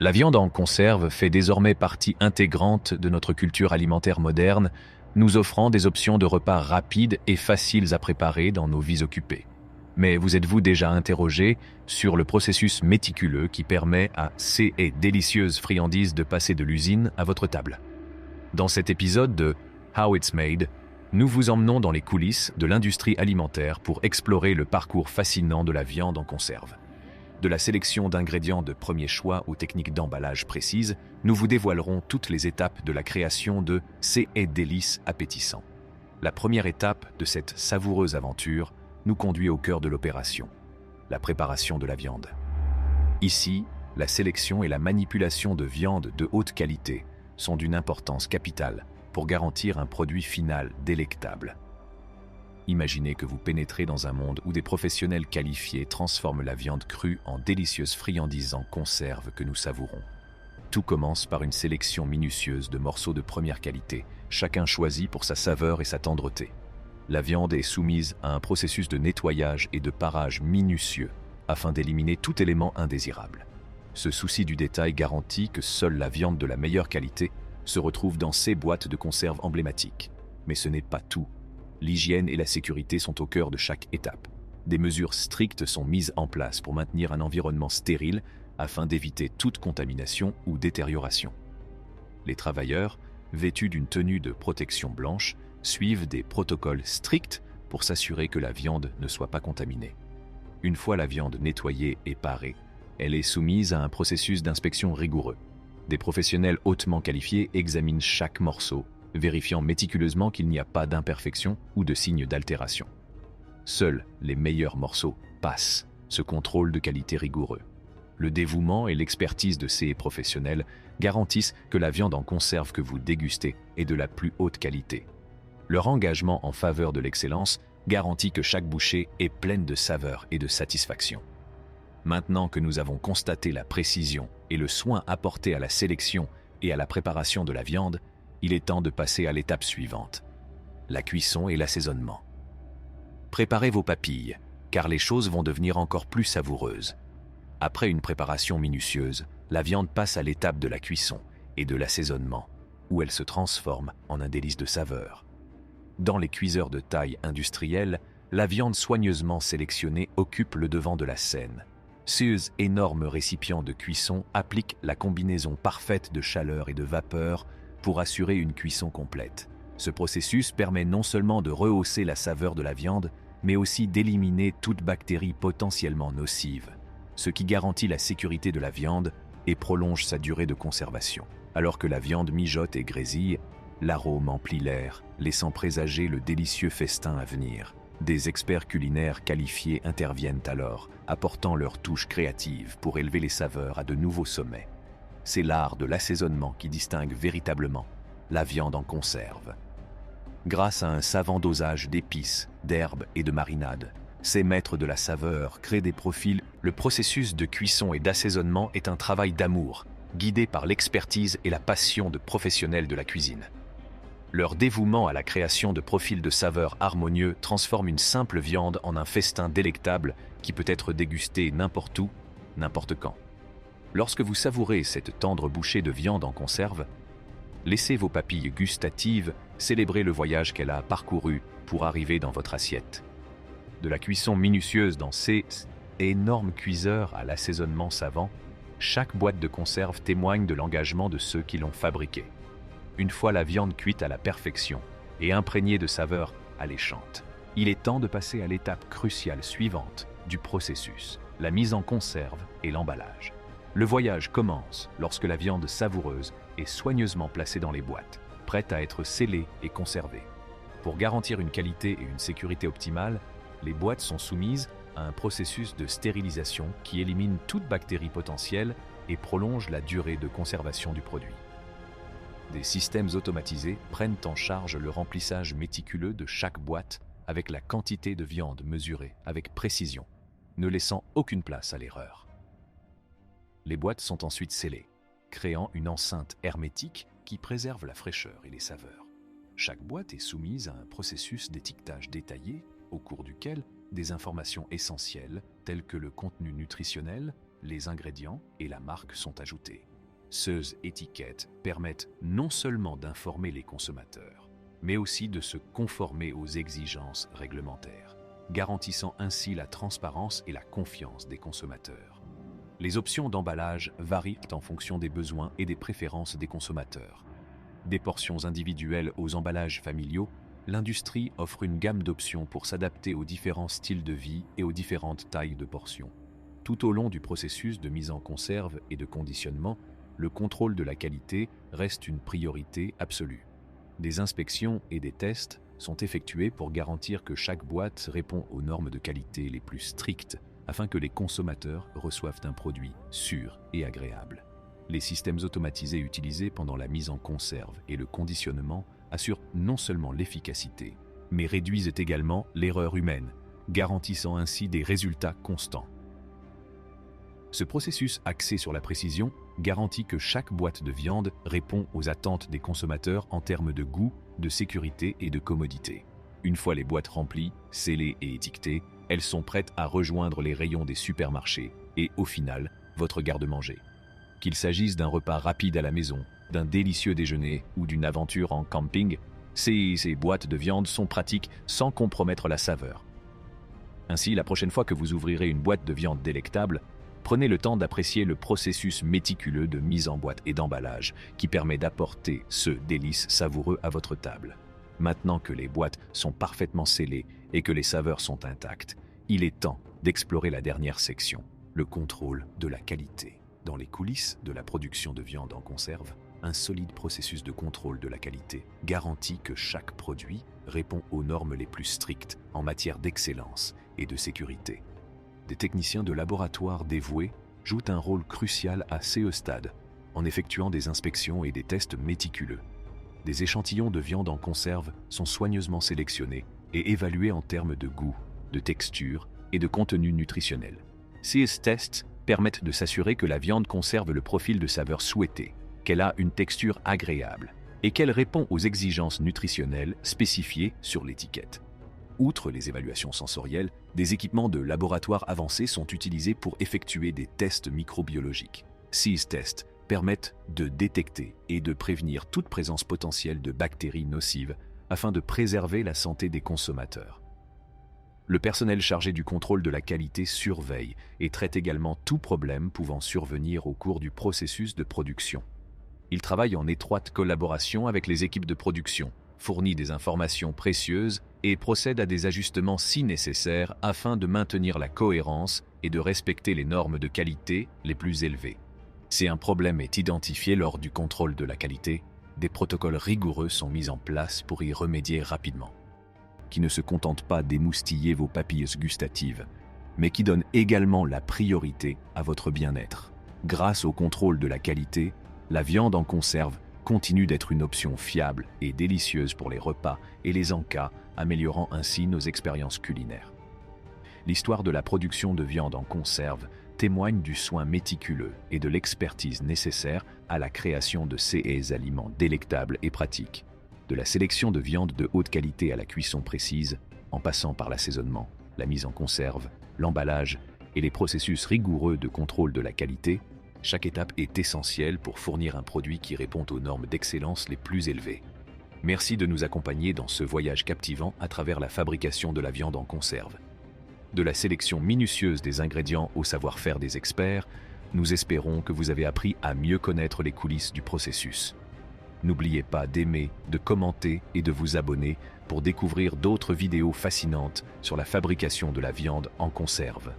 La viande en conserve fait désormais partie intégrante de notre culture alimentaire moderne, nous offrant des options de repas rapides et faciles à préparer dans nos vies occupées. Mais vous êtes-vous déjà interrogé sur le processus méticuleux qui permet à ces et délicieuses friandises de passer de l'usine à votre table? Dans cet épisode de How It's Made, nous vous emmenons dans les coulisses de l'industrie alimentaire pour explorer le parcours fascinant de la viande en conserve. De la sélection d'ingrédients de premier choix aux techniques d'emballage précises, nous vous dévoilerons toutes les étapes de la création de ces délices appétissants. La première étape de cette savoureuse aventure nous conduit au cœur de l'opération, la préparation de la viande. Ici, la sélection et la manipulation de viande de haute qualité sont d'une importance capitale pour garantir un produit final délectable. Imaginez que vous pénétrez dans un monde où des professionnels qualifiés transforment la viande crue en délicieuses friandises en conserve que nous savourons. Tout commence par une sélection minutieuse de morceaux de première qualité, chacun choisi pour sa saveur et sa tendreté. La viande est soumise à un processus de nettoyage et de parage minutieux afin d'éliminer tout élément indésirable. Ce souci du détail garantit que seule la viande de la meilleure qualité se retrouve dans ces boîtes de conserve emblématiques. Mais ce n'est pas tout. L'hygiène et la sécurité sont au cœur de chaque étape. Des mesures strictes sont mises en place pour maintenir un environnement stérile afin d'éviter toute contamination ou détérioration. Les travailleurs, vêtus d'une tenue de protection blanche, suivent des protocoles stricts pour s'assurer que la viande ne soit pas contaminée. Une fois la viande nettoyée et parée, elle est soumise à un processus d'inspection rigoureux. Des professionnels hautement qualifiés examinent chaque morceau, vérifiant méticuleusement qu'il n'y a pas d'imperfection ou de signe d'altération. Seuls les meilleurs morceaux passent ce contrôle de qualité rigoureux. Le dévouement et l'expertise de ces professionnels garantissent que la viande en conserve que vous dégustez est de la plus haute qualité. Leur engagement en faveur de l'excellence garantit que chaque bouchée est pleine de saveur et de satisfaction. Maintenant que nous avons constaté la précision et le soin apporté à la sélection et à la préparation de la viande, il est temps de passer à l'étape suivante, la cuisson et l'assaisonnement. Préparez vos papilles, car les choses vont devenir encore plus savoureuses. Après une préparation minutieuse, la viande passe à l'étape de la cuisson et de l'assaisonnement, où elle se transforme en un délice de saveur. Dans les cuiseurs de taille industrielle, la viande soigneusement sélectionnée occupe le devant de la scène. Ces énormes récipients de cuisson appliquent la combinaison parfaite de chaleur et de vapeur pour assurer une cuisson complète. Ce processus permet non seulement de rehausser la saveur de la viande, mais aussi d'éliminer toute bactérie potentiellement nocive, ce qui garantit la sécurité de la viande et prolonge sa durée de conservation. Alors que la viande mijote et grésille, l'arôme emplit l'air, laissant présager le délicieux festin à venir. Des experts culinaires qualifiés interviennent alors, apportant leur touche créative pour élever les saveurs à de nouveaux sommets. C'est l'art de l'assaisonnement qui distingue véritablement la viande en conserve. Grâce à un savant dosage d'épices, d'herbes et de marinades, ces maîtres de la saveur créent des profils. Le processus de cuisson et d'assaisonnement est un travail d'amour, guidé par l'expertise et la passion de professionnels de la cuisine. Leur dévouement à la création de profils de saveurs harmonieux transforme une simple viande en un festin délectable qui peut être dégusté n'importe où, n'importe quand. Lorsque vous savourez cette tendre bouchée de viande en conserve, laissez vos papilles gustatives célébrer le voyage qu'elle a parcouru pour arriver dans votre assiette. De la cuisson minutieuse dans ces énormes cuiseurs à l'assaisonnement savant, chaque boîte de conserve témoigne de l'engagement de ceux qui l'ont fabriquée. Une fois la viande cuite à la perfection et imprégnée de saveurs alléchantes, il est temps de passer à l'étape cruciale suivante du processus, la mise en conserve et l'emballage. Le voyage commence lorsque la viande savoureuse est soigneusement placée dans les boîtes, prête à être scellée et conservée. Pour garantir une qualité et une sécurité optimales, les boîtes sont soumises à un processus de stérilisation qui élimine toute bactérie potentielle et prolonge la durée de conservation du produit. Des systèmes automatisés prennent en charge le remplissage méticuleux de chaque boîte avec la quantité de viande mesurée avec précision, ne laissant aucune place à l'erreur. Les boîtes sont ensuite scellées, créant une enceinte hermétique qui préserve la fraîcheur et les saveurs. Chaque boîte est soumise à un processus d'étiquetage détaillé au cours duquel des informations essentielles telles que le contenu nutritionnel, les ingrédients et la marque sont ajoutées. Ces étiquettes permettent non seulement d'informer les consommateurs, mais aussi de se conformer aux exigences réglementaires, garantissant ainsi la transparence et la confiance des consommateurs. Les options d'emballage varient en fonction des besoins et des préférences des consommateurs. Des portions individuelles aux emballages familiaux, l'industrie offre une gamme d'options pour s'adapter aux différents styles de vie et aux différentes tailles de portions. Tout au long du processus de mise en conserve et de conditionnement, le contrôle de la qualité reste une priorité absolue. Des inspections et des tests sont effectués pour garantir que chaque boîte répond aux normes de qualité les plus strictes afin que les consommateurs reçoivent un produit sûr et agréable. Les systèmes automatisés utilisés pendant la mise en conserve et le conditionnement assurent non seulement l'efficacité, mais réduisent également l'erreur humaine, garantissant ainsi des résultats constants. Ce processus axé sur la précision garantit que chaque boîte de viande répond aux attentes des consommateurs en termes de goût, de sécurité et de commodité. Une fois les boîtes remplies, scellées et étiquetées, elles sont prêtes à rejoindre les rayons des supermarchés et, au final, votre garde-manger. Qu'il s'agisse d'un repas rapide à la maison, d'un délicieux déjeuner ou d'une aventure en camping, ces boîtes de viande sont pratiques sans compromettre la saveur. Ainsi, la prochaine fois que vous ouvrirez une boîte de viande délectable, prenez le temps d'apprécier le processus méticuleux de mise en boîte et d'emballage qui permet d'apporter ce délice savoureux à votre table. Maintenant que les boîtes sont parfaitement scellées et que les saveurs sont intactes, il est temps d'explorer la dernière section, le contrôle de la qualité. Dans les coulisses de la production de viande en conserve, un solide processus de contrôle de la qualité garantit que chaque produit répond aux normes les plus strictes en matière d'excellence et de sécurité. Des techniciens de laboratoire dévoués jouent un rôle crucial à ce stade, en effectuant des inspections et des tests méticuleux. Des échantillons de viande en conserve sont soigneusement sélectionnés et évalués en termes de goût, de texture et de contenu nutritionnel. Ces tests permettent de s'assurer que la viande conserve le profil de saveur souhaité, qu'elle a une texture agréable et qu'elle répond aux exigences nutritionnelles spécifiées sur l'étiquette. Outre les évaluations sensorielles, des équipements de laboratoire avancés sont utilisés pour effectuer des tests microbiologiques. Ces tests permettent de détecter et de prévenir toute présence potentielle de bactéries nocives afin de préserver la santé des consommateurs. Le personnel chargé du contrôle de la qualité surveille et traite également tout problème pouvant survenir au cours du processus de production. Il travaille en étroite collaboration avec les équipes de production, fournit des informations précieuses et procède à des ajustements si nécessaires afin de maintenir la cohérence et de respecter les normes de qualité les plus élevées. Si un problème est identifié lors du contrôle de la qualité, des protocoles rigoureux sont mis en place pour y remédier rapidement, qui ne se contentent pas d'émoustiller vos papilles gustatives, mais qui donnent également la priorité à votre bien-être. Grâce au contrôle de la qualité, la viande en conserve continue d'être une option fiable et délicieuse pour les repas et les encas, améliorant ainsi nos expériences culinaires. L'histoire de la production de viande en conserve témoigne du soin méticuleux et de l'expertise nécessaire à la création de ces aliments délectables et pratiques. De la sélection de viande de haute qualité à la cuisson précise, en passant par l'assaisonnement, la mise en conserve, l'emballage et les processus rigoureux de contrôle de la qualité, chaque étape est essentielle pour fournir un produit qui répond aux normes d'excellence les plus élevées. Merci de nous accompagner dans ce voyage captivant à travers la fabrication de la viande en conserve. De la sélection minutieuse des ingrédients au savoir-faire des experts, nous espérons que vous avez appris à mieux connaître les coulisses du processus. N'oubliez pas d'aimer, de commenter et de vous abonner pour découvrir d'autres vidéos fascinantes sur la fabrication de la viande en conserve.